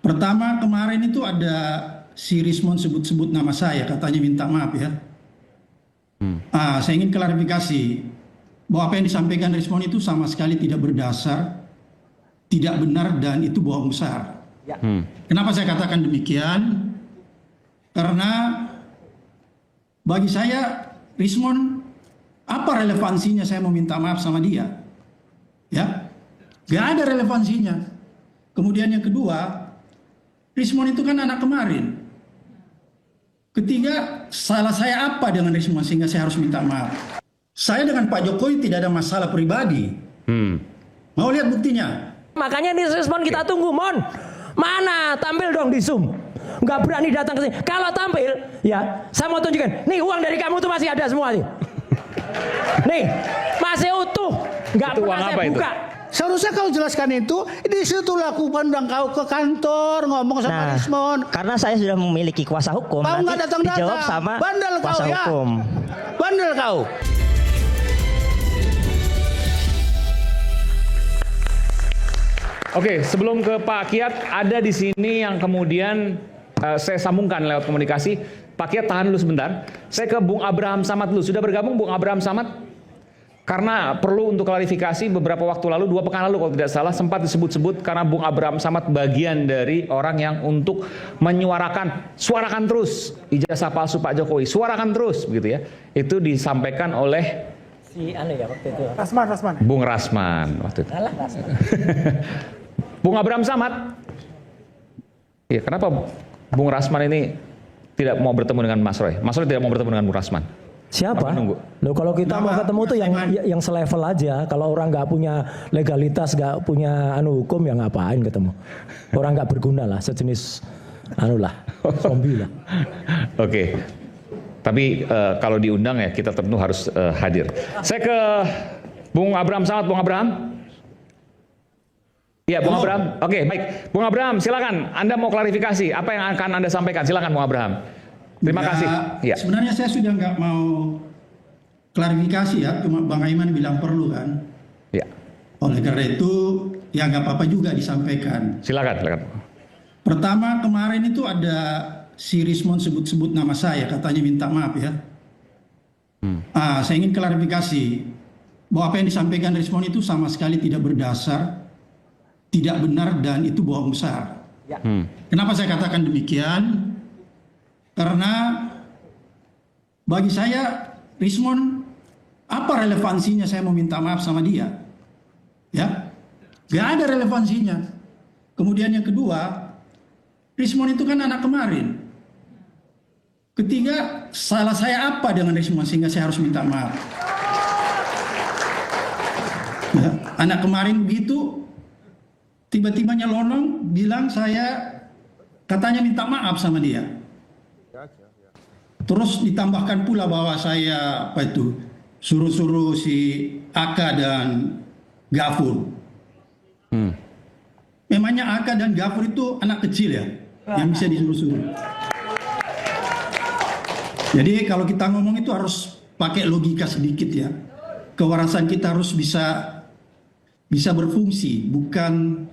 Pertama kemarin itu ada si Rismon sebut-sebut nama saya, katanya minta maaf ya. Saya ingin klarifikasi bahwa apa yang disampaikan Rismon itu sama sekali tidak berdasar, tidak benar, dan itu bohong besar. Kenapa saya katakan demikian? Karena bagi saya Rismon, apa relevansinya saya mau minta maaf sama dia? Ya, gak ada relevansinya. Kemudian yang kedua, Rismon itu kan anak kemarin. Ketiga, salah saya apa dengan Rismon sehingga saya harus minta maaf? Saya dengan Pak Jokowi tidak ada masalah pribadi. Mau lihat buktinya? Makanya ini Rismon kita tunggu, Mon. Mana? Tampil dong di Zoom. Nggak berani datang ke sini. Kalau tampil, ya saya mau tunjukkan. Nih uang dari kamu tuh masih ada semua nih. Nih, masih utuh. Nggak pernah saya buka. Seharusnya kau jelaskan itu, di situ aku pandang kau ke kantor ngomong sama Rismon. Karena saya sudah memiliki kuasa hukum, Kau nanti nggak datang dijawab sama bandel kuasa kau, hukum. Ya? Bandel kau. Oke, sebelum ke Pak Kiat, ada di sini yang kemudian saya sambungkan lewat komunikasi. Pak Kiat tahan dulu sebentar. Saya ke Bung Abraham Samad dulu. Sudah bergabung Bung Abraham Samad? Karena perlu untuk klarifikasi, beberapa waktu lalu, 2 pekan lalu kalau tidak salah, sempat disebut-sebut karena Bung Abraham Samad bagian dari orang yang untuk menyuarakan, suarakan terus ijazah palsu Pak Jokowi, suarakan terus begitu ya. Itu disampaikan oleh Si anu ya waktu itu. Rasman. Bung Rasman waktu itu. Alah, Rasman. Bung Abraham Samad. Ya, kenapa Bung Rasman ini tidak mau bertemu dengan Mas Roy? Mas Roy tidak mau bertemu dengan Bung Rasman. Siapa? Loh, kalau kita mau ketemu tuh yang selevel aja. Kalau orang nggak punya legalitas, nggak punya hukum, ya ngapain ketemu? Orang nggak berguna lah, sejenis zombie lah. Oke. Tapi kalau diundang ya kita tentu harus hadir. Saya ke Bung Abraham Samad. Bung Abraham. Iya, Bung Abraham. Oke, baik. Bung Abraham, silakan. Anda mau klarifikasi apa yang akan Anda sampaikan? Silakan, Bung Abraham. Terima kasih. Ya. Sebenarnya saya sudah nggak mau klarifikasi ya, cuma Bang Aiman bilang perlu kan. Ya. Oleh karena itu, ya nggak apa-apa juga disampaikan. Silakan. Pertama kemarin itu ada si Rismon sebut-sebut nama saya, katanya minta maaf ya. Saya ingin klarifikasi bahwa apa yang disampaikan Rismon itu sama sekali tidak berdasar, tidak benar, dan itu bohong besar. Kenapa saya katakan demikian? Karena bagi saya Rismon, apa relevansinya saya mau minta maaf sama dia? Ya, gak ada relevansinya. Kemudian yang kedua, Rismon itu kan anak kemarin. Ketiga, salah saya apa dengan Rismon sehingga saya harus minta maaf? Ya, anak kemarin begitu, tiba-tiba nyelonong bilang saya katanya minta maaf sama dia. Terus ditambahkan pula bahwa saya suruh-suruh si Aka dan Gafur. Memangnya Aka dan Gafur itu anak kecil ya, yang bisa disuruh-suruh. Jadi kalau kita ngomong itu harus pakai logika sedikit ya. Kewarasan kita harus bisa berfungsi, bukan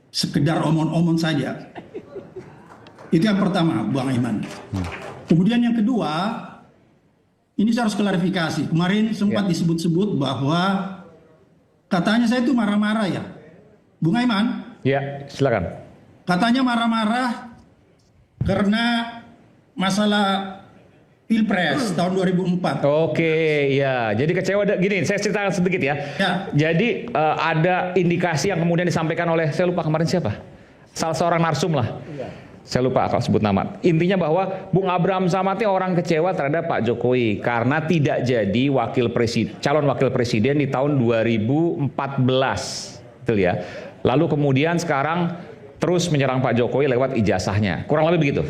sekedar omong-omong saja. Itu yang pertama, Bang Aiman. Kemudian yang kedua, ini saya harus klarifikasi. Kemarin sempat disebut-sebut bahwa katanya saya itu marah-marah ya. Bung Aiman? Ya, silakan. Katanya marah-marah karena masalah Pilpres tahun 2004. Oke, ya. Jadi kecewa gini, saya ceritakan sedikit ya. Jadi ada indikasi yang kemudian disampaikan oleh, saya lupa kemarin siapa? Salah seorang narsum lah. Saya lupa kalau sebut nama. Intinya bahwa Bung Abraham Samad ini orang kecewa terhadap Pak Jokowi karena tidak jadi calon wakil presiden di tahun 2014. Betul ya. Lalu kemudian sekarang terus menyerang Pak Jokowi lewat ijazahnya. Kurang lebih begitu.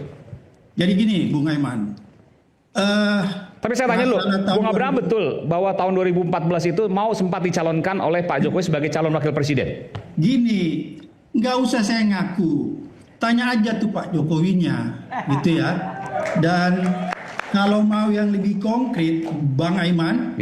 Jadi gini, Bung Aiman. Tapi saya tanya dulu, Bung Abraham betul bahwa tahun 2014 itu mau sempat dicalonkan oleh Pak Jokowi sebagai calon wakil presiden? Gini, nggak usah saya ngaku. Tanya aja tuh Pak Jokowinya, gitu ya. Dan kalau mau yang lebih konkret, Bang Aiman,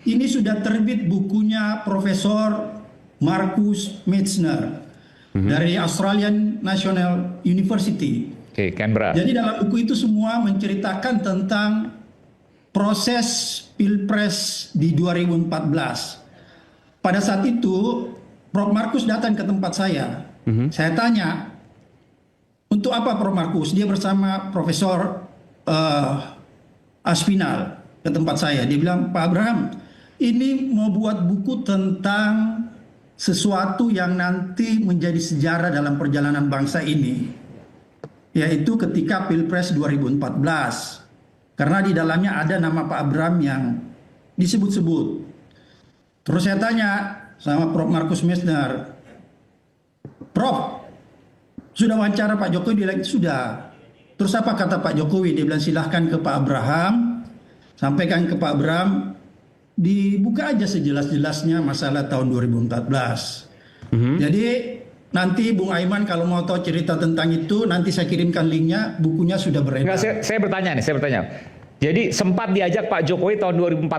ini sudah terbit bukunya Profesor Markus Metzner. dari Australian National University. Oke, Canberra. Jadi dalam buku itu semua menceritakan tentang proses Pilpres di 2014. Pada saat itu Prof. Markus datang ke tempat saya. Saya tanya, untuk apa Prof. Markus? Dia bersama Profesor Aspinall ke tempat saya. Dia bilang, Pak Abraham, ini mau buat buku tentang sesuatu yang nanti menjadi sejarah dalam perjalanan bangsa ini, yaitu ketika Pilpres 2014. Karena di dalamnya ada nama Pak Abraham yang disebut-sebut. Terus saya tanya sama Prof. Markus Messner, Prof, sudah wawancara Pak Jokowi? Dia bilang, sudah. Terus apa kata Pak Jokowi? Dia bilang, silahkan ke Pak Abraham, sampaikan ke Pak Abraham, dibuka aja sejelas-jelasnya masalah tahun 2014. Jadi nanti Bung Aiman kalau mau tahu cerita tentang itu, nanti saya kirimkan linknya, bukunya sudah beredar. Enggak, saya bertanya. Jadi sempat diajak Pak Jokowi tahun 2013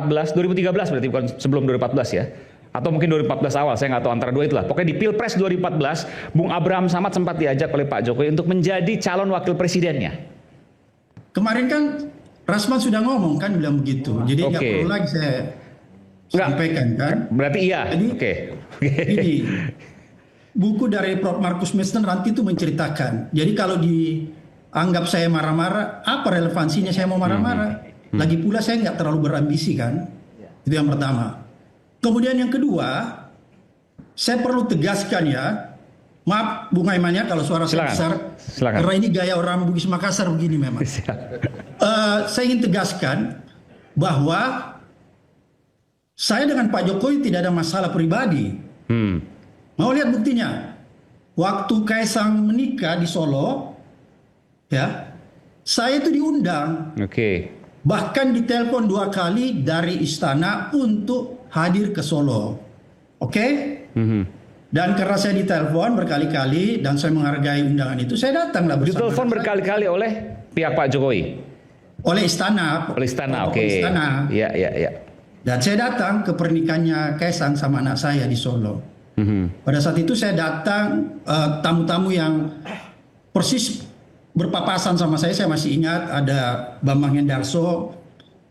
berarti, bukan sebelum 2014 ya? Atau mungkin 2014 awal, saya nggak tahu, antara dua itulah. Pokoknya di Pilpres 2014, Bung Abraham Samad sempat diajak oleh Pak Jokowi untuk menjadi calon wakil presidennya. Kemarin kan Rasman sudah ngomong kan, bilang begitu. Jadi nggak perlu lagi saya sampaikan kan. Berarti iya. Jadi Oke. ini buku dari Prof. Markus Messner nanti itu menceritakan. Jadi kalau dianggap saya marah-marah, apa relevansinya saya mau marah-marah? Lagi pula saya nggak terlalu berambisi kan. Itu yang pertama. Kemudian yang kedua, saya perlu tegaskan ya, maaf Bung Aiman ya kalau suara saya besar, karena ini gaya orang Bugis Makassar begini memang. Saya ingin tegaskan bahwa saya dengan Pak Jokowi tidak ada masalah pribadi. Mau lihat buktinya? Waktu Kaisang menikah di Solo, ya, saya itu diundang. Bahkan ditelepon 2 kali dari istana untuk hadir ke Solo. Dan karena saya ditelepon berkali-kali dan saya menghargai undangan itu, saya datanglah bersama. Ditelepon berkali-kali oleh pihak Pak Jokowi? Oleh istana. Oleh istana, oke. Istana. Iya. Dan saya datang ke pernikahannya Kaisang sama anak saya di Solo. Pada saat itu saya datang, tamu-tamu yang persis berpapasan sama saya masih ingat, ada Bambang Hendarso,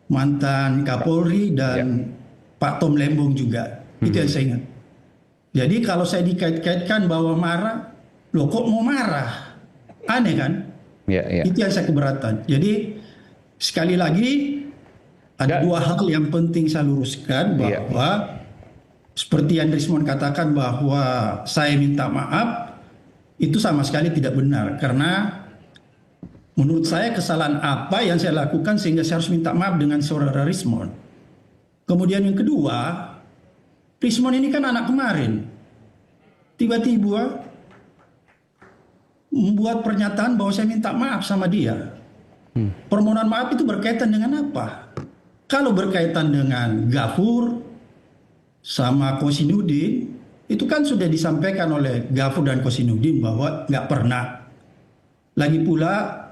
mantan Kapolri, dan Pak Tom Lembong juga. Itu yang saya ingat. Jadi kalau saya dikait-kaitkan bahwa marah, loh kok mau marah? Aneh kan? Itu yang saya keberatan. Jadi sekali lagi ada 2 hal yang penting saya luruskan, bahwa seperti yang Rismon katakan bahwa saya minta maaf, itu sama sekali tidak benar. Karena menurut saya kesalahan apa yang saya lakukan sehingga saya harus minta maaf dengan saudara Rismon. Kemudian yang kedua, Rismon ini kan anak kemarin. Tiba-tiba membuat pernyataan bahwa saya minta maaf sama dia. Permohonan maaf itu berkaitan dengan apa? Kalau berkaitan dengan Gafur sama Kosinudin, itu kan sudah disampaikan oleh Gafur dan Kosinudin bahwa nggak pernah. Lagi pula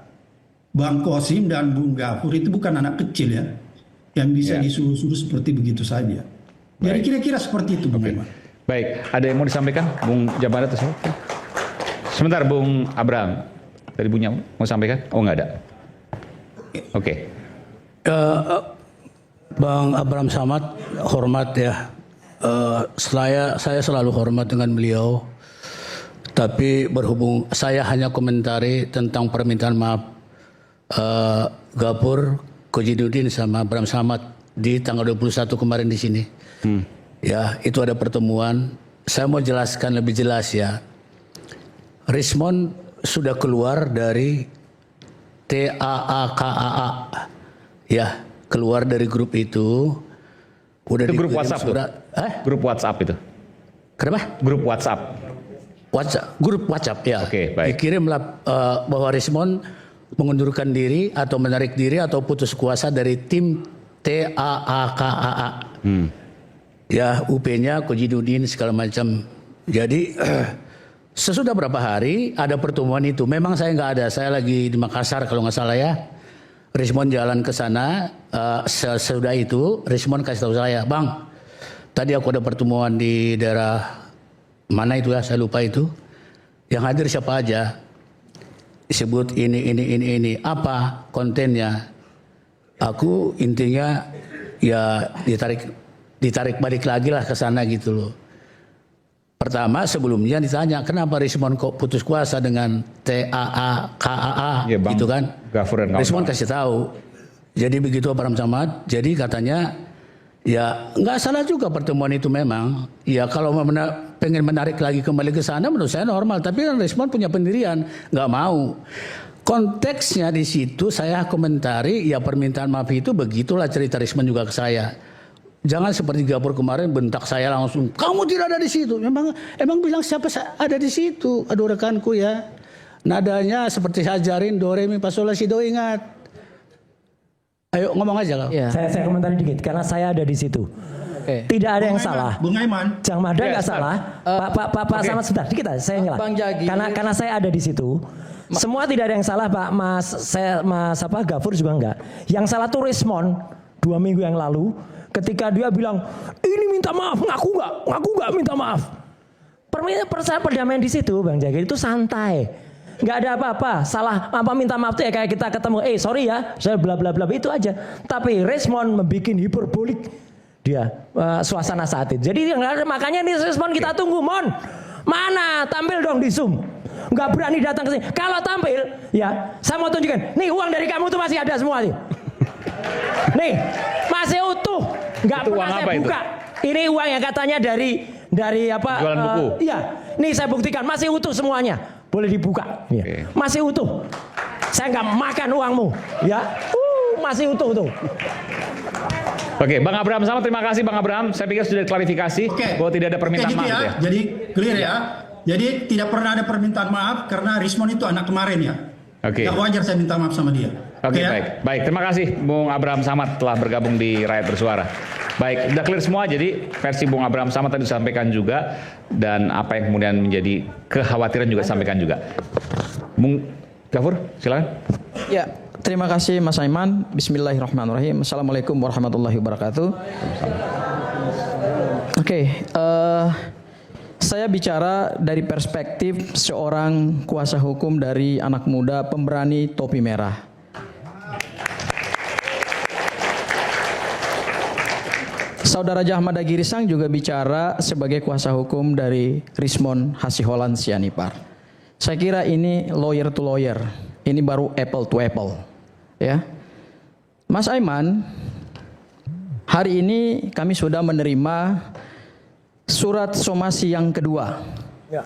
Bang Kosim dan Bung Gafur itu bukan anak kecil ya, yang bisa disuruh-suruh seperti begitu saja. Jadi kira-kira seperti itu, Bung Aiman. Baik, ada yang mau disampaikan, Bung Jabar atau siapa? Sebentar, Bung Abraham. Tadi Bunya mau sampaikan? Oh, nggak ada. Oke. Bang Abraham Samad, hormat ya. Saya selalu hormat dengan beliau. Tapi berhubung saya hanya komentari tentang permintaan maaf Gafur, Kojiduddin sama Abraham Samad di tanggal 21 kemarin di sini. Ya, itu ada pertemuan. Saya mau jelaskan lebih jelas ya. Rismon sudah keluar dari TAAKAA. Ya, keluar dari grup itu. Udah itu grup WhatsApp tuh? Grup WhatsApp itu? Kenapa? Grup WhatsApp. Grup WhatsApp ya. Oke, baik. Dikirimlah bahwa Rismon mengundurkan diri atau menarik diri atau putus kuasa dari tim TAAKAA. Ya, UP-nya Kojiduddin segala macam. Jadi sesudah berapa hari ada pertemuan itu. Memang saya nggak ada. Saya lagi di Makassar kalau nggak salah ya. Rismon jalan ke sana. Sesudah itu Rismon kasih tahu saya, Bang, tadi aku ada pertemuan di daerah mana itu ya, saya lupa itu. Yang hadir siapa aja? Disebut ini. Apa kontennya? Aku intinya ya ditarik balik lagi lah ke sana gitu loh. Pertama sebelumnya ditanya kenapa Rismon kok putus kuasa dengan TAA Ya, Bang gitu kan? Gafur dan Rismon kawan-kawan. kasih tahu. Jadi begitu Abraham Samad, jadi katanya ya nggak salah juga pertemuan itu memang. Ya kalau pengen menarik lagi kembali ke sana menurut saya normal. Tapi kan Rismon punya pendirian, nggak mau. Konteksnya di situ saya komentari ya permintaan maaf itu begitulah cerita Rismon juga ke saya. Jangan seperti Gafur kemarin bentak saya langsung, kamu tidak ada di situ. Emang bilang siapa ada di situ? Aduh rekanku ya. Nadanya seperti ajarin do re mi fa sol la si do, ingat. Ayo ngomong aja kau. Ya. Saya komentari dikit karena saya ada di situ. Tidak ada yang salah. Bung Aiman. Jang Mada nggak salah. Pak Samad sebentar, dikit aja saya ngelak. Bang Jagi. Karena saya ada di situ. Semua tidak ada yang salah Pak. Mas Gafur juga enggak. Yang salah tuh Rismon 2 minggu yang lalu ketika dia bilang ini minta maaf, ngaku nggak minta maaf. Perdamaian di situ Bang Jagi itu santai. Nggak ada apa-apa, salah apa minta maaf tuh ya kayak kita ketemu, sorry ya, saya bla bla bla itu aja. Tapi Rismon membuat hiperbolik dia suasana saat itu. Jadi makanya nih Rismon kita tunggu, Mon. Mana tampil dong di Zoom. Nggak berani datang ke sini. Kalau tampil, ya saya mau tunjukkan. Nih uang dari kamu tuh masih ada semua nih. Nih masih utuh, nggak pernah saya buka. Ini uang yang katanya dari apa? Jualan buku. Iya, nih saya buktikan masih utuh semuanya. Boleh dibuka, ya. Masih utuh. Saya nggak makan uangmu, ya. Masih utuh tuh. Oke, Bang Abraham Samad, terima kasih Bang Abraham. Saya pikir sudah klarifikasi bahwa tidak ada permintaan gitu maaf ya. Jadi clear ya. Jadi tidak pernah ada permintaan maaf karena Rismon itu anak kemarin ya. Oke. Gak wajar saya minta maaf sama dia. Oke, ya? baik. Terima kasih Bung Abraham Samad telah bergabung di Rakyat Bersuara. Baik, udah clear semua. Jadi versi Bung Abraham Samad tadi disampaikan juga dan apa yang kemudian menjadi kekhawatiran juga disampaikan juga. Bung Gafur, silakan. Ya, terima kasih Mas Aiman. Bismillahirrahmanirrahim. Assalamualaikum warahmatullahi wabarakatuh. Oke, saya bicara dari perspektif seorang kuasa hukum dari anak muda pemberani topi merah. Saudara Jahmada Girisang juga bicara sebagai kuasa hukum dari Rismon Hasiholan Sianipar. Saya kira ini lawyer to lawyer. Ini baru apple to apple. Ya. Mas Aiman, hari ini kami sudah menerima surat somasi yang kedua. Ya.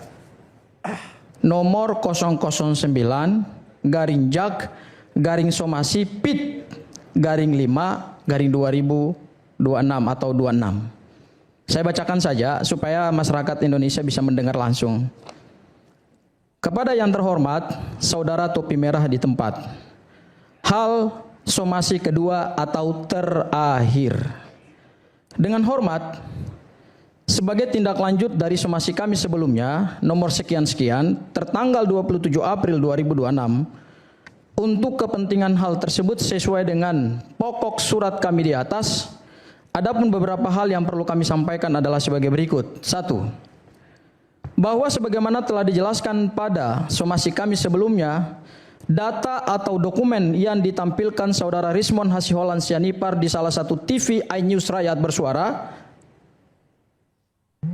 Nomor 009/Jak/somasi PIT _5/2026 atau 26. Saya bacakan saja supaya masyarakat Indonesia bisa mendengar langsung. Kepada yang terhormat, Saudara Topi Merah di tempat. Hal somasi kedua atau terakhir. Dengan hormat, sebagai tindak lanjut dari somasi kami sebelumnya, nomor sekian-sekian, tertanggal 27 April 2026, untuk kepentingan hal tersebut sesuai dengan pokok surat kami di atas, adapun beberapa hal yang perlu kami sampaikan adalah sebagai berikut. 1. Bahwa sebagaimana telah dijelaskan pada somasi kami sebelumnya, data atau dokumen yang ditampilkan Saudara Rismon Hasiholan Sianipar di salah satu TV iNews Rakyat Bersuara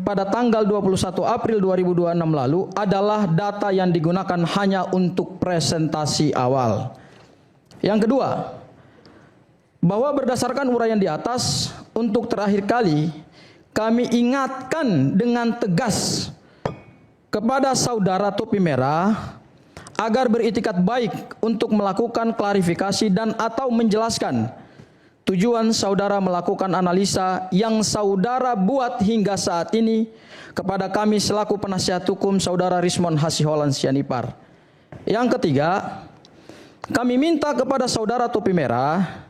pada tanggal 21 April 2026 lalu adalah data yang digunakan hanya untuk presentasi awal. Yang kedua, bahwa berdasarkan uraian di atas, untuk terakhir kali kami ingatkan dengan tegas kepada Saudara Topi Merah agar beritikat baik untuk melakukan klarifikasi dan atau menjelaskan tujuan saudara melakukan analisa yang saudara buat hingga saat ini kepada kami selaku penasihat hukum Saudara Rismon Hasiholan Sianipar. Yang ketiga, kami minta kepada Saudara Topi Merah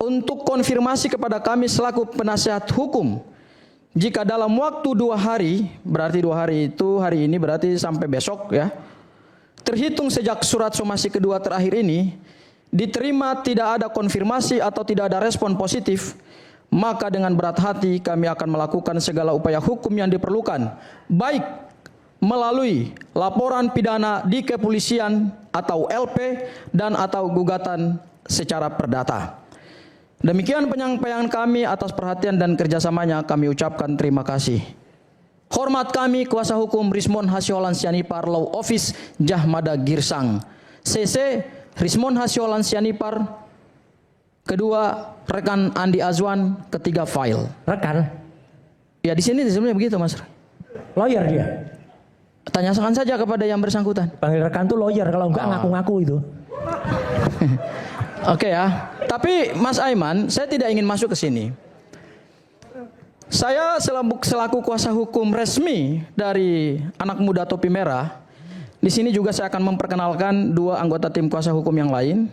untuk konfirmasi kepada kami selaku penasihat hukum jika dalam waktu 2 hari, berarti 2 hari itu hari ini berarti sampai besok ya, terhitung sejak surat somasi kedua terakhir ini diterima tidak ada konfirmasi atau tidak ada respon positif, maka dengan berat hati kami akan melakukan segala upaya hukum yang diperlukan, baik melalui laporan pidana di kepolisian atau LP dan atau gugatan secara perdata. Demikian penyampaian kami. Atas perhatian dan kerjasamanya kami ucapkan terima kasih. Hormat kami kuasa hukum Rismon Hasiolan Sianipar Law Office Jahmada Girsang CC Rismon Hasiolan Sianipar. Kedua rekan Andi Azwan. Ketiga file. Rekan? Ya di sini sebenarnya begitu Mas. Lawyer dia? Tanyakan saja kepada yang bersangkutan. Panggil rekan tuh lawyer, kalau enggak ngaku-ngaku itu. Oke ya. Tapi Mas Aiman, saya tidak ingin masuk ke sini. Saya selaku kuasa hukum resmi dari anak muda topi merah. Di sini juga saya akan memperkenalkan dua anggota tim kuasa hukum yang lain.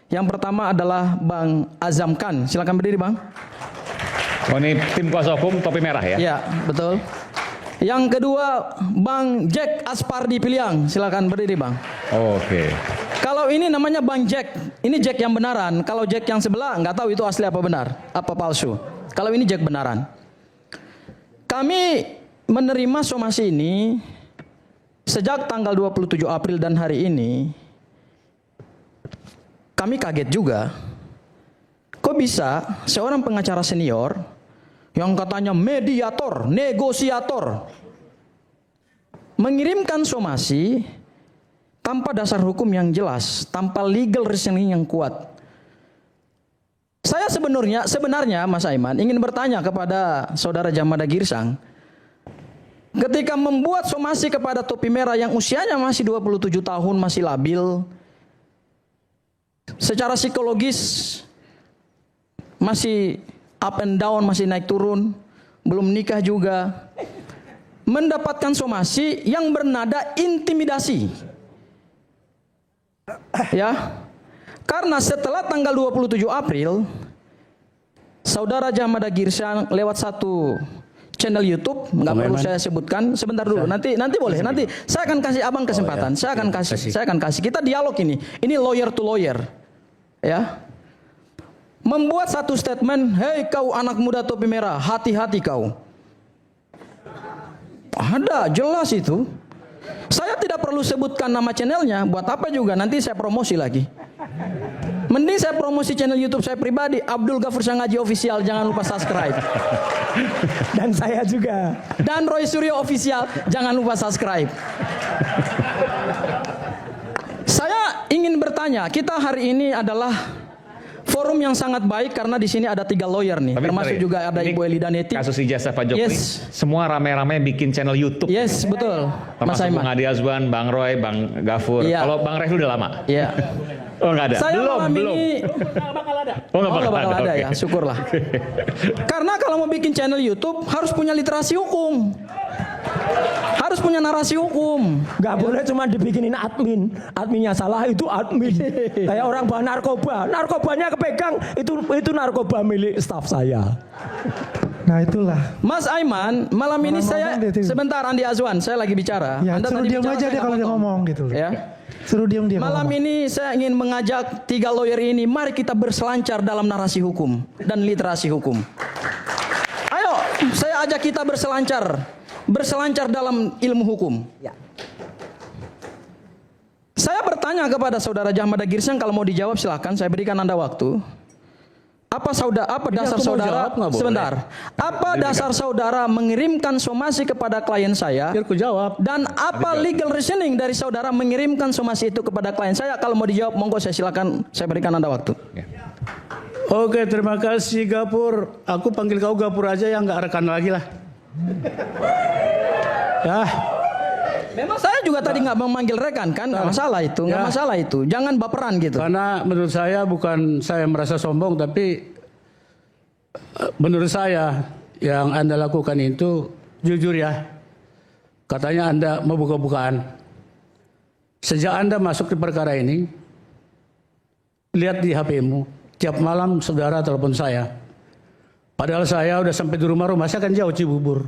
Yang pertama adalah Bang Azam Khan. Silakan berdiri, Bang. Oh, ini tim kuasa hukum topi merah ya? Ya, betul. Yang kedua, Bang Jack Aspardi Piliang. Silakan berdiri, Bang. Oke. Kalau ini namanya Bang Jack, ini Jack yang benaran. Kalau Jack yang sebelah, nggak tahu itu asli apa benar, apa palsu. Kalau ini Jack benaran. Kami menerima somasi ini sejak tanggal 27 April dan hari ini. Kami kaget juga. Kok bisa seorang pengacara senior yang katanya mediator, negosiator, mengirimkan somasi tanpa dasar hukum yang jelas, tanpa legal reasoning yang kuat. Saya sebenarnya Mas Aiman ingin bertanya kepada saudara Jahmada Girsang, ketika membuat somasi kepada topi merah yang usianya masih 27 tahun, masih labil, secara psikologis masih up and down, masih naik turun, belum nikah juga, mendapatkan somasi yang bernada intimidasi. Ya, karena setelah tanggal 27 April, saudara Jahmada Girsang lewat satu channel YouTube, nggak perlu saya sebutkan, sebentar dulu, nanti boleh, nanti saya akan kasih abang kesempatan, saya akan kasih, kita dialog ini lawyer to lawyer, ya, membuat satu statement, hei kau anak muda topi merah, hati-hati kau, ada jelas itu. Saya tidak perlu sebutkan nama channelnya, buat apa juga, nanti saya promosi lagi. Mending saya promosi channel YouTube saya pribadi, Abdul Ghafur Sangaji Official, jangan lupa subscribe. Dan saya juga. Dan Roy Suryo Official, jangan lupa subscribe. Saya ingin bertanya, kita hari ini adalah forum yang sangat baik karena di sini ada 3 lawyer nih, termasuk juga ada Ibu Eli Daneti. Kasus ijazah Pak Jokowi, Yes. semua rame-rame bikin channel YouTube. Yes, betul. Mas Termasuk Aiman. Bang Adi Azwan, Bang Roy, Bang Ghafur. Iya. Kalau Bang Refli udah lama? Iya. Oh nggak ada? Saya belum. ini Oh nggak bakal, bakal ada oke. ya, syukurlah. Karena kalau mau bikin channel YouTube harus punya literasi hukum, harus punya narasi hukum. Nggak boleh cuma dibikinin adminnya salah, itu admin. Kayak orang bawa narkobanya kepegang, itu narkoba milik staf saya. Nah itulah. Mas Aiman, malam ini saya sebentar, Andi Azwan, saya lagi bicara. Ya, Anda suruh tadi diam bicara, aja saya dia kalau dia potong. ngomong gitu loh. Ya. Suruh diam dia. Malam ini saya ingin mengajak 3 lawyer ini, mari kita berselancar dalam narasi hukum dan literasi hukum. Ayo, saya ajak kita berselancar dalam ilmu hukum. Ya. Saya bertanya kepada saudara Jahmada Girsang, kalau mau dijawab silakan, saya berikan Anda waktu. Apa dasar saudara? Sebentar. Apa dasar saudara mengirimkan somasi kepada klien saya? Biar ku jawab. Dan apa legal reasoning dari saudara mengirimkan somasi itu kepada klien saya? Kalau mau dijawab, monggo saya silakan, saya berikan Anda waktu. Oke, terima kasih Ghafur. Aku panggil kau Ghafur aja ya, nggak rekan lagi lah. Ya. Memang saya juga tadi nggak memanggil rekan kan, nggak masalah itu, nggak masalah itu. Jangan baperan gitu. Karena menurut saya, bukan saya merasa sombong, tapi menurut saya yang Anda lakukan itu jujur ya. Katanya Anda membuka-bukaan. Sejak Anda masuk di perkara ini, lihat di HP-mu, tiap malam saudara telepon saya. Padahal saya udah sampai di rumah saya kan jauh Cibubur.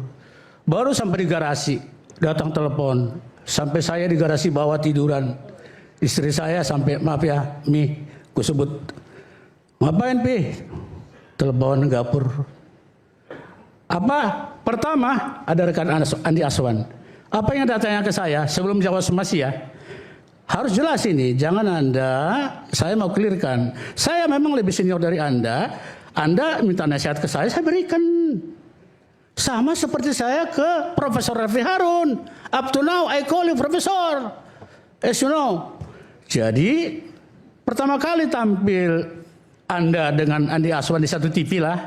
Baru sampai di garasi, datang telepon. Sampai saya di garasi bawah tiduran. Istri saya sampai, maaf ya Mi, ku sebut. Ngapain Pi? Telepon Ghafur. Apa? Pertama ada rekan Andi Azwan. Apa yang Anda tanya ke saya sebelum jawab somasi ya? Harus jelas ini, jangan Anda, saya mau clearkan. Saya memang lebih senior dari Anda minta nasihat ke saya berikan. Sama seperti saya ke Profesor Refli Harun. Up to now I call you Profesor. As you know. Jadi pertama kali tampil Anda dengan Andi Aswan di satu TV lah.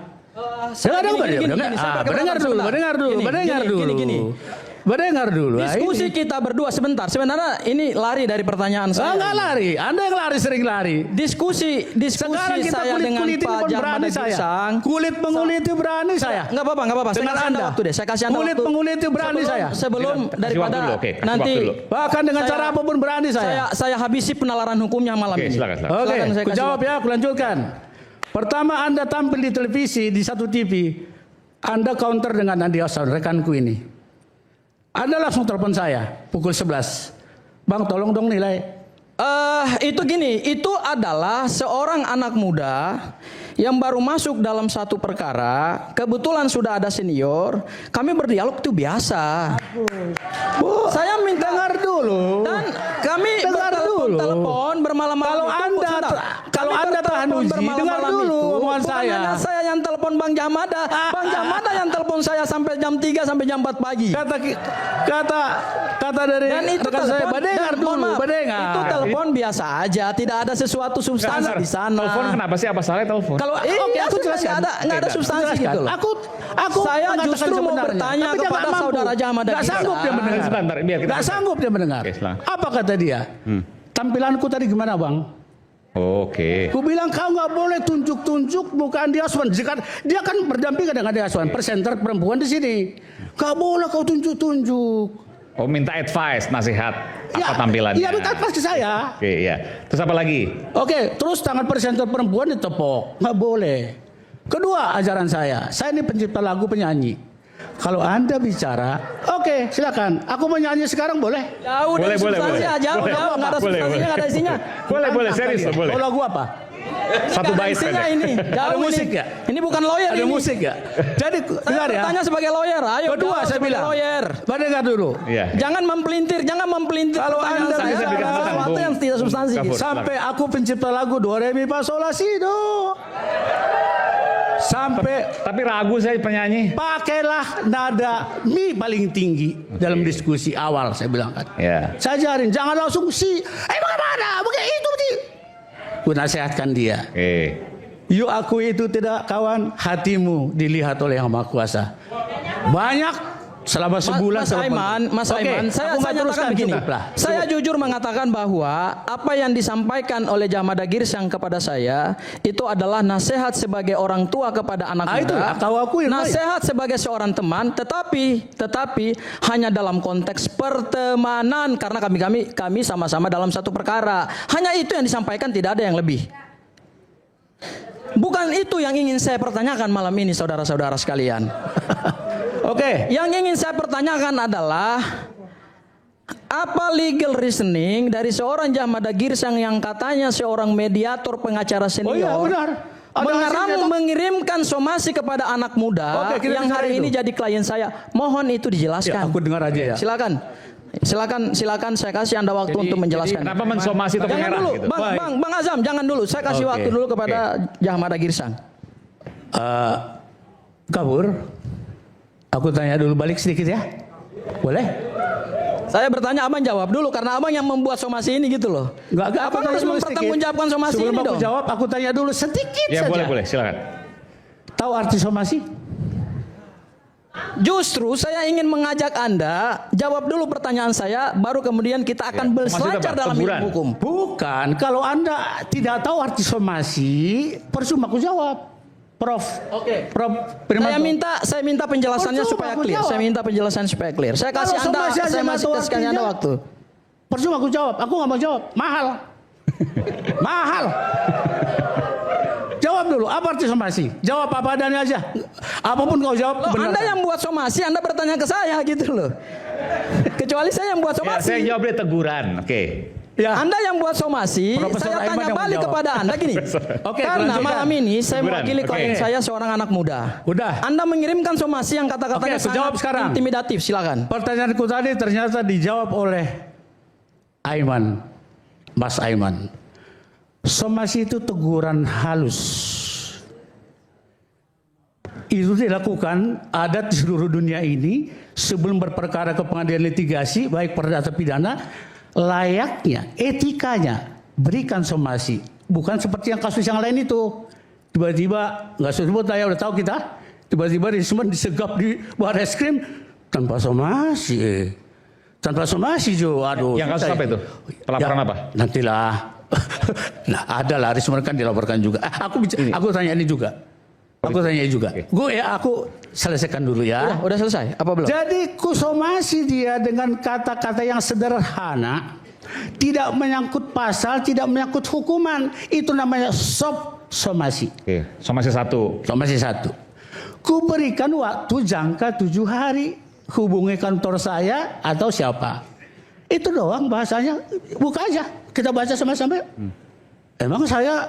Mendengar dulu. Diskusi kita berdua sebentar. Sebenarnya ini lari dari pertanyaan saya. Enggak lari. Anda yang lari sering lari. Diskusi Sekarang kita saya dengan kulit Pak Jahmada Girsang. Kulit mengulit itu berani saya. Enggak apa-apa. Saya kasih Anda waktu deh. Saya kasih Anda kulit waktu. mengulit itu berani saya. Sebelum daripada waktu dulu, oke. Kasih nanti waktu dulu. Bahkan dengan cara apapun berani saya. Saya habisi penalaran hukumnya malam Oke, ini. silakan. Oke, Silakan, saya aku kasih jawab waktu. ya, aku lanjutkan. Pertama Anda tampil di televisi di satu TV, Anda counter dengan Andi Aswan, rekanku ini. Anda langsung telepon saya pukul 11. Bang, tolong dong nilai. Itu gini, itu adalah seorang anak muda yang baru masuk dalam satu perkara, kebetulan sudah ada senior, kami berdialog itu biasa. Saya minta Dengar dulu. dan kami telepon bermalam-malam. Kalau Anda tahan uji, dengar dulu omongan saya. Bukan saya yang telepon Bang Jahmada. Bang Jahmada yang telepon saya sampai jam 3 sampai jam 4 pagi. Kata dari Dan itu rekan saya, telepon, dengar mohon dulu, maaf, dengar. itu telepon biasa aja, tidak ada sesuatu substansi di sana. Telepon kenapa sih? Apa salahnya telepon? Kalau Oke, aku sudah jelaskan. nggak ada substansi gitu loh. Aku Saya mengatakan justru mau sebenarnya. bertanya Tapi dia kepada nggak mampu. saudara Jahmada Nggak Girsang. sanggup dia mendengar. Sebentar, biar kita. Nggak sanggup dia mendengar. Oke, silakan. Apa kata dia? Tampilanku tadi gimana bang? Oke. Ku bilang kau nggak boleh tunjuk-tunjuk muka Andi Aswan. Dia kan berdampingan dengan Andi Aswan, presenter perempuan di sini. Nggak boleh kau tunjuk-tunjuk. Oh, minta advice, nasihat apa tampilannya? Iya, minta advice ke saya. Oke, iya. Terus apa lagi? Oke, terus tangan presenter perempuan ditepok. Nggak boleh. Kedua, ajaran saya ini pencipta lagu, penyanyi. Kalau Anda bicara, oke, silakan. Aku menyanyi sekarang boleh? Jauh Boleh, dari boleh, substansi boleh. aja, Boleh. jauh nggak ada Boleh, substansinya, boleh. nggak ada isinya. Boleh, serius loh, boleh. Oh, lagu apa? Satu Nggak ada bait isinya pendek. ini. Jauh Ada musik ini. ya? Ini bukan lawyer Ada ini. musik ya? Jadi, Saya dengar ya. bertanya sebagai lawyer. Ayo. Kedua, jawab saya sebagai bilang. lawyer. Dengar dulu. Iya. Jangan mempelintir Kalau pertanyaan Anda saya bisa dengan bilang sesuatu Bung yang tidak substansi. Gafur. Gitu. Sampai aku pencipta lagu Do Re Mi Fa Sol La Si Do. Sampai Tapi ragu saya penyanyi. pakailah nada mi paling tinggi dalam diskusi awal, saya bilang kan. Ya. Saya ajarin jangan langsung si, bagaimana? Begitu itu. Ku nasihatkan dia. Oke. Yuk aku itu tidak kawan, hatimu dilihat oleh Yang Maha Kuasa. Banyak selama sebulan. Mas Aiman, saya nyatakan begini. Saya jujur mengatakan bahwa apa yang disampaikan oleh Jahmada Girsang kepada saya itu adalah nasihat sebagai orang tua kepada anak muda. Itu kau akuin. Nasihat sebagai seorang teman, tetapi hanya dalam konteks pertemanan karena kami sama-sama dalam satu perkara. Hanya itu yang disampaikan, tidak ada yang lebih. Bukan itu yang ingin saya pertanyakan malam ini, saudara-saudara sekalian. Oke. Yang ingin saya pertanyakan adalah apa legal reasoning dari seorang Jahmada Girsang yang katanya seorang mediator pengacara senior. Oh iya benar. Mengirimkan somasi kepada anak muda yang hari ini jadi klien saya. Mohon itu dijelaskan. Ya, aku dengar aja ya. Silakan saya kasih Anda waktu untuk menjelaskan. Kenapa mensomasi topi Jangan merah dulu, gitu? Bang Azam, jangan dulu. Saya kasih waktu dulu kepada Jahmada Girsang. Kabur. Aku tanya dulu balik sedikit ya. Boleh? Saya bertanya, abang jawab dulu karena abang yang membuat somasi ini gitu loh. Enggak, Abang harus mempertanggungjawabkan somasi Sebelum ini aku dong. jawab, aku tanya dulu sedikit Ya, saja. boleh, silakan. Tahu arti somasi? Justru saya ingin mengajak Anda jawab dulu pertanyaan saya, baru kemudian kita akan berselancar dalam ilmu hukum. Bukan, kalau Anda tidak tahu arti somasi, percuma aku jawab. Prof. Oke. Prof. Primanto. Saya minta penjelasannya Percuma supaya aku clear. jawab. Saya minta penjelasan supaya clear. Saya kasih Kalau Anda, somasi aja saya nggak masih tahu kasih Anda artinya, waktu. Percuma aku jawab, aku nggak mau jawab. Mahal. Mahal. Jawab dulu, apa arti somasi? Jawab apa adanya aja. Apapun kau jawab, Loh, benar. Anda yang buat somasi, Anda bertanya ke saya gitu loh. Kecuali saya yang buat Ya, somasi. saya jawab dia teguran. Oke. Ya. Anda yang buat somasi, Profesor saya Aiman tanya yang balik menjawab. kepada Anda gini. Oke, Karena lanjutkan. malam ini saya Hiburan, mewakili oke. klien saya seorang anak muda. Udah. Anda mengirimkan somasi yang kata-katanya Oke, aku jawab sekarang. intimidatif, silakan. Pertanyaanku tadi ternyata dijawab oleh Aiman, Mas Aiman. Somasi itu teguran halus. Itu dilakukan adat di seluruh dunia ini sebelum berperkara ke pengadilan litigasi, baik perdata pidana, layaknya, etikanya berikan somasi. Bukan seperti yang kasus yang lain itu. Tiba-tiba, nggak sebut saya udah tahu kita, tiba-tiba disegap di Barreskrim tanpa somasi. Tanpa somasi Jo, aduh. Yang kasus apa itu? Pelaporan apa? Nantilah. Nah, ada lah, Rismon kan dilaporkan juga. Aku tanya ini juga. Aku tanya juga. Aku selesaikan dulu ya. Udah selesai? Apa belum? Jadi kusomasi dia dengan kata-kata yang sederhana, tidak menyangkut pasal, tidak menyangkut hukuman. Itu namanya somasi. Oke, somasi 1. Somasi 1. Ku berikan waktu jangka 7 hari. Hubungi kantor saya atau siapa. Itu doang bahasanya. Buka aja. Kita baca sama-sama. Emang saya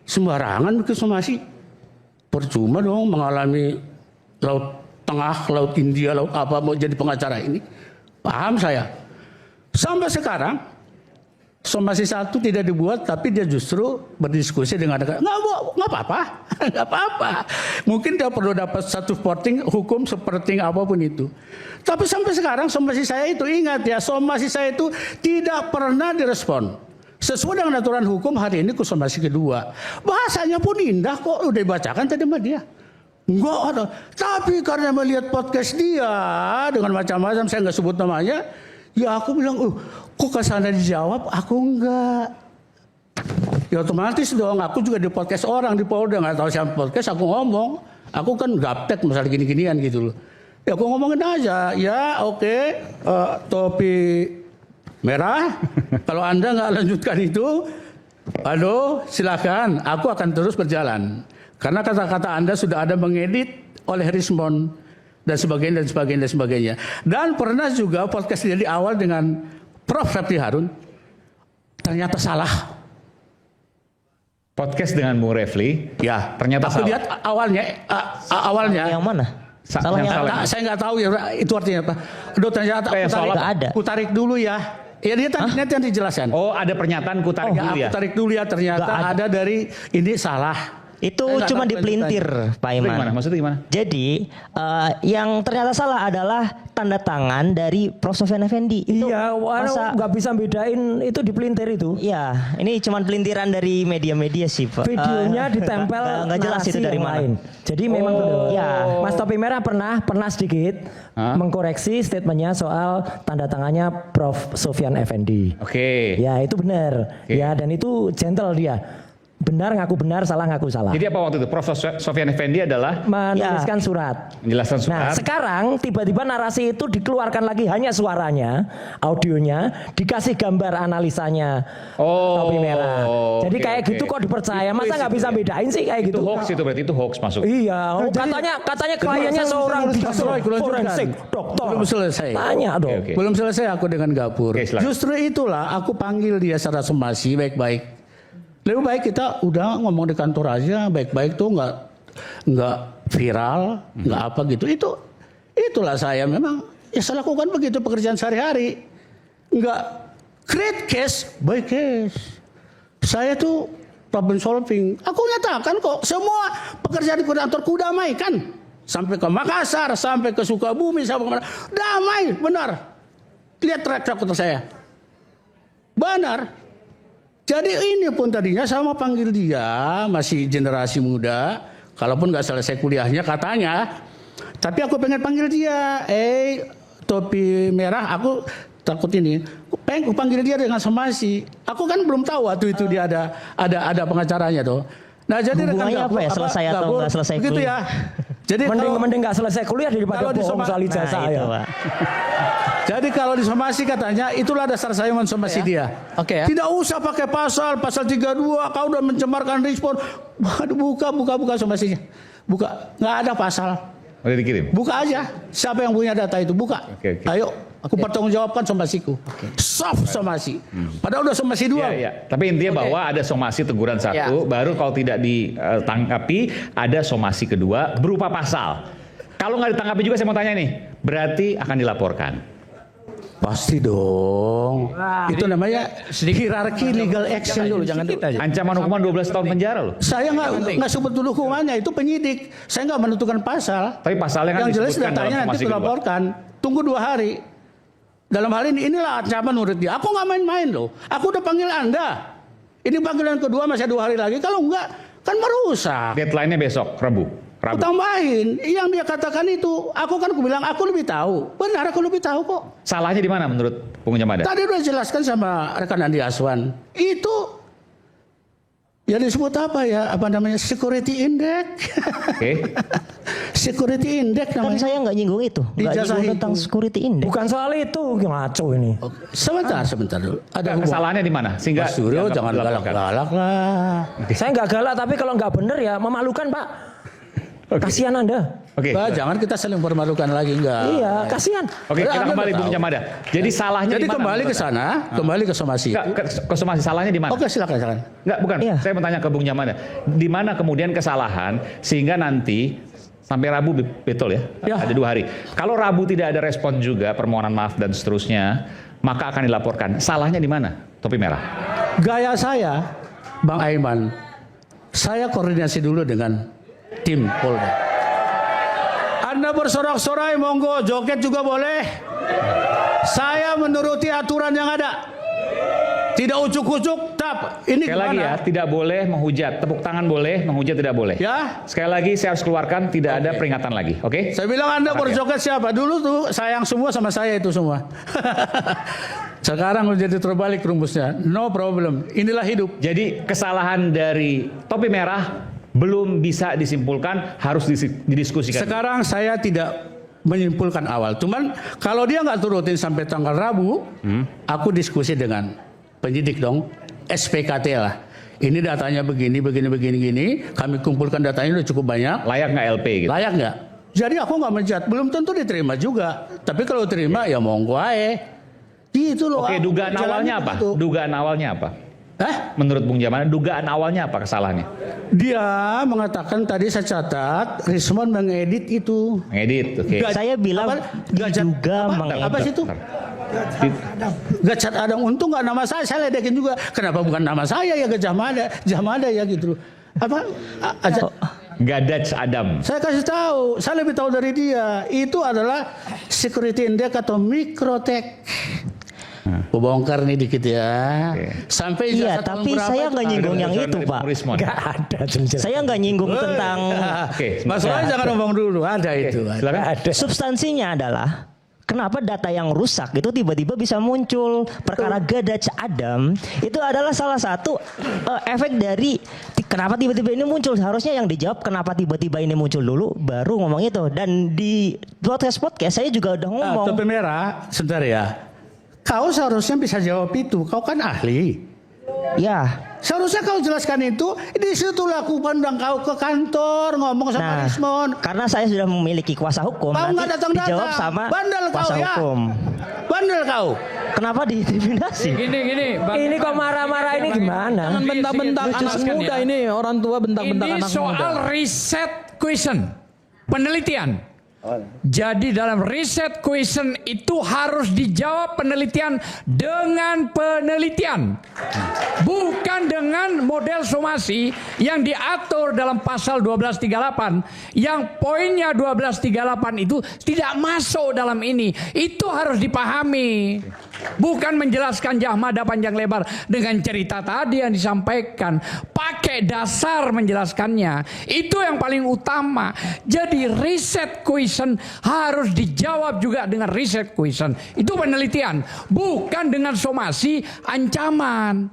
sembarangan bikin somasi? Percuma dong mengalami Laut Tengah, Laut India, Laut apa mau jadi pengacara ini. Paham saya. Sampai sekarang somasi 1 tidak dibuat, tapi dia justru berdiskusi dengan nggak apa-apa, nggak apa-apa. Mungkin dia perlu dapat satu supporting hukum seperti apapun itu. Tapi sampai sekarang somasi saya itu, ingat ya, somasi saya itu tidak pernah direspon. Sesuai dengan aturan hukum hari ini somasi kedua. Bahasanya pun indah kok, udah dibacakan tadi sama dia. Enggak ada. Tapi karena melihat podcast dia dengan macam-macam, saya nggak sebut namanya, ya aku bilang, kok kesana dijawab, aku enggak. Ya otomatis dong, aku juga di podcast orang di Polda, nggak tahu siapa podcast, aku ngomong. Aku kan gaptek masalah gini-ginian gitu loh. Ya aku ngomongin aja, ya oke, topi merah. Kalau Anda nggak lanjutkan itu, aduh silakan, aku akan terus berjalan. Karena kata-kata Anda sudah ada mengedit oleh Rismon dan sebagainya dan sebagainya dan sebagainya. Dan pernah juga podcast dari awal dengan Prof. Refli Harun, ternyata salah. Podcast dengan Bung Refli, Ya, ternyata aku salah. lihat awalnya. Yang mana? Yang salah. Saya nggak tahu ya itu artinya apa. Aduh ternyata Kayak soal nggak ada. aku tarik dulu ya. Ya dia nanti yang dijelaskan. Oh, ada pernyataan kutarik Ya, dulu aku ya. tarik dulu ya, ternyata Nggak ada. ada dari ini salah. Itu Saya nggak cuma tahu dipelintir, Pak Itu Iman. gimana? Maksudnya gimana? Jadi yang ternyata salah adalah tanda tangan dari Prof. Sofyan Effendi. Itu Iya, masa nggak bisa bedain itu dipelintir itu. Iya, ini cuma pelintiran dari media-media sih, Pak. Videonya ditempel nggak jelas narasi itu dari yang mana. lain. Jadi memang benar. Ya. Mas Topi Merah pernah sedikit mengkoreksi statementnya soal tanda tangannya Prof. Sofyan Effendi. Oke. Ya itu benar. Ya dan itu gentle dia. Benar ngaku benar, salah ngaku salah. Jadi apa waktu itu? Prof. Sofyan Effendi adalah Menuliskan surat. menjelaskan Nah surat. sekarang tiba-tiba narasi itu dikeluarkan lagi hanya suaranya, audionya, dikasih gambar analisanya Topi Merah. Jadi oke, kayak oke. gitu kok dipercaya. Itu Masa nggak bisa bedain sih kayak Itu gitu? hoax itu berarti itu hoax masuk. Iya, katanya kliennya seorang forensik, dokter. Belum selesai. Tanya dong. Oke. Belum selesai aku dengan Gapur. Oke, silakan. Justru itulah aku panggil dia secara somasi baik-baik. Lebih baik kita udah ngomong di kantor aja baik-baik tuh nggak viral, nggak apa gitu. Itulah saya memang ya saya lakukan begitu pekerjaan sehari-hari. Nggak create case by case. Saya tuh problem solving. Aku nyatakan kok semua pekerjaan koordinator ku damai kan. Sampai ke Makassar, sampai ke Sukabumi, sampai kemana. Damai, benar. Lihat track record saya. Benar. Jadi ini pun tadinya saya mau panggil dia, masih generasi muda, kalaupun nggak selesai kuliahnya katanya, tapi aku pengen panggil dia, Topi Merah, aku takut ini, pengen panggil dia dengan somasi. Aku kan belum tahu waktu itu dia ada pengacaranya tuh. Nah jadi Hubungannya apa ya, selesai atau nggak selesai begitu kuliah? ya. Jadi Mending nggak selesai kuliah daripada kalau bohong soal ijazah itu, ya. Pak. Jadi kalau disomasi katanya itulah dasar saya mensomasi dia. Oke ya. Tidak usah pakai pasal 32 kau udah mencemarkan Rismon. Waduh, buka somasinya. Buka, nggak ada pasal. Udah dikirim. Buka aja. Siapa yang punya data itu buka. Oke. Ayo Aku pertanggungjawabkan somasiku. Soft somasi. Padahal udah somasi 2. Iya. Tapi intinya bahwa ada somasi teguran 1, baru kalau tidak ditanggapi ada somasi kedua berupa pasal. Kalau nggak ditanggapi juga saya mau tanya nih, berarti akan dilaporkan. Pasti dong. Itu namanya hierarki legal action dulu, jangan kita aja. Ancaman hukuman 12 tahun penjara loh. Saya nggak sebut dulu hukumannya, itu penyidik. Saya nggak menentukan pasal. Tapi pasalnya kan yang jelas disebutkan dalam datanya nanti somasi kedua. dilaporkan. Tunggu 2 hari. Dalam hal ini, inilah ancaman menurut dia. Aku nggak main-main loh. Aku udah panggil Anda. Ini panggilan kedua masih 2 hari lagi. Kalau enggak, kan merusak. Deadline-nya besok, Rabu. Aku tambahin, yang dia katakan itu, aku bilang aku lebih tahu. Benar, aku lebih tahu kok. Salahnya di mana menurut Bung Jamada? Tadi udah jelaskan sama rekan Andi Aswan. Itu ya disebut apa ya? Apa namanya? Security index. Oke. Security index Kan namanya. saya nggak nyinggung itu, nggak Ijazah nyinggung itu. tentang security index. Bukan soal itu, ngaco ini. Sebentar dulu. Ada hubungan. Kesalahannya di mana? Sehingga Mas Suryo dianggap jangan dilaporkan. galak-galak lah. Saya nggak galak, tapi kalau nggak bener ya memalukan, Pak. Kasihan Anda. Oke. Bah, jangan kita saling permalukan lagi, enggak. Iya, kasihan. Oke, kita Anda kembali udah Bung tahu. Jamada. Jadi salahnya Jadi di mana? kembali ke menurut Anda? sana, kembali ke somasi. Enggak, ke somasi salahnya di mana? Oke, silakan. Enggak, bukan. Iya. Saya mau tanya ke Bung Jamada. Di mana kemudian kesalahan sehingga nanti sampai Rabu betul ya? Ada 2 hari. Kalau Rabu tidak ada respon juga, permohonan maaf dan seterusnya, maka akan dilaporkan. Salahnya di mana? Topi merah. Gaya saya, Bang Aiman, saya koordinasi dulu dengan tim Polda. Anda bersorak-sorai, monggo, joget juga boleh. Saya menuruti aturan yang ada. Tidak ucuk-ucuk, tap. Ini Sekali lagi ya, gimana? tidak boleh menghujat. Tepuk tangan boleh, menghujat tidak boleh. Ya. Sekali lagi saya harus keluarkan, tidak ada peringatan lagi. Oke? Saya bilang Anda Perhatian. berjoget siapa? Dulu tuh sayang semua sama saya itu semua. Sekarang udah jadi terbalik rumusnya. No problem. Inilah hidup. Jadi kesalahan dari topi merah belum bisa disimpulkan, harus didiskusikan. Sekarang saya tidak menyimpulkan awal. Cuman kalau dia nggak turutin sampai tanggal Rabu, aku diskusi dengan penyidik dong, SPKT lah. Ini datanya begini. Kami kumpulkan datanya udah cukup banyak. Layak nggak LP gitu? Layak nggak? Jadi aku nggak menjat. Belum tentu diterima juga. Tapi kalau terima ya monggo aja. Gitu loh. Oke, dugaan Jalannya awalnya apa? begitu. Dugaan awalnya apa? Menurut Bung Jamada, dugaan awalnya apa kesalahannya? Dia mengatakan tadi saya catat, Rismon mengedit itu. Ngedit, oke. Saya bilang diduga mengedit. Apa sih itu? Gajah Adam, untung nggak nama saya ledekin juga. Kenapa bukan nama saya ya Gajah Mada ya gitu. Apa? Gadaj Adam. Saya kasih tahu, saya lebih tahu dari dia. Itu adalah security index atau mikrotek. Aku bongkar nih dikit ya. Sampai Iya, ijazah tahun tapi berapa saya itu? nggak nyinggung yang Bocoran itu, dari Pak. Bung Rismon. Nggak ada. Saya nggak nyinggung tentang Oke, Mas Roy jangan ngomong dulu, ada itu. silakan. ada. substansinya adalah kenapa data yang rusak itu tiba-tiba bisa muncul. Perkara Gadaj Adam itu adalah salah satu efek dari kenapa tiba-tiba ini muncul. Harusnya yang dijawab kenapa tiba-tiba ini muncul dulu, baru ngomong itu. Dan di podcast saya juga udah ngomong. Topi merah, sebentar ya. Kau seharusnya bisa jawab itu. Kau kan ahli. Ya. Seharusnya kau jelaskan itu. Di situ aku pandang kau ke kantor ngomong sama Rismon. Karena saya sudah memiliki kuasa hukum, Kau nggak nanti datang-datang. dijawab sama Bandel kau kuasa ya. hukum. Bandel kau. Kenapa diintimidasi? Gini, Bang. Ini kok marah-marah ini gimana? Jangan bentak-bentak Lucu anak sekali muda ya. ini, orang tua bentak-bentak Ini anak soal muda. riset question, penelitian. Jadi dalam riset question itu harus dijawab penelitian dengan penelitian. Bukan dengan model somasi yang diatur dalam pasal 1238. Yang poinnya 1238 itu tidak masuk dalam ini. Itu harus dipahami. Bukan menjelaskan Jamada panjang lebar dengan cerita tadi yang disampaikan. Pakai dasar menjelaskannya. Itu yang paling utama. Jadi riset question harus dijawab juga dengan riset question. Itu penelitian. Bukan dengan somasi ancaman.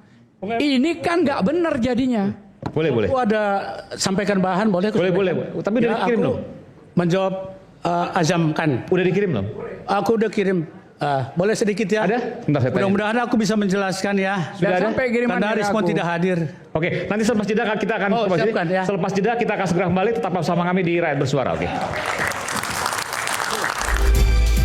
Ini kan nggak benar jadinya. Boleh. Aku ada sampaikan bahan boleh? Boleh. Tapi udah dikirim aku belum? Menjawab azamkan. Udah dikirim belum? Aku udah kirim. Boleh sedikit ya? Ada? Bentar saya tanya. Mudah-mudahan aku bisa menjelaskan ya. Sudah ada? Sampai kiriman Karena dari Rismon aku. tidak hadir. Oke, nanti selepas jeda kita akan siapkan ya. Selepas jeda kita akan segera kembali, tetap bersama kami di Rakyat Bersuara, oke.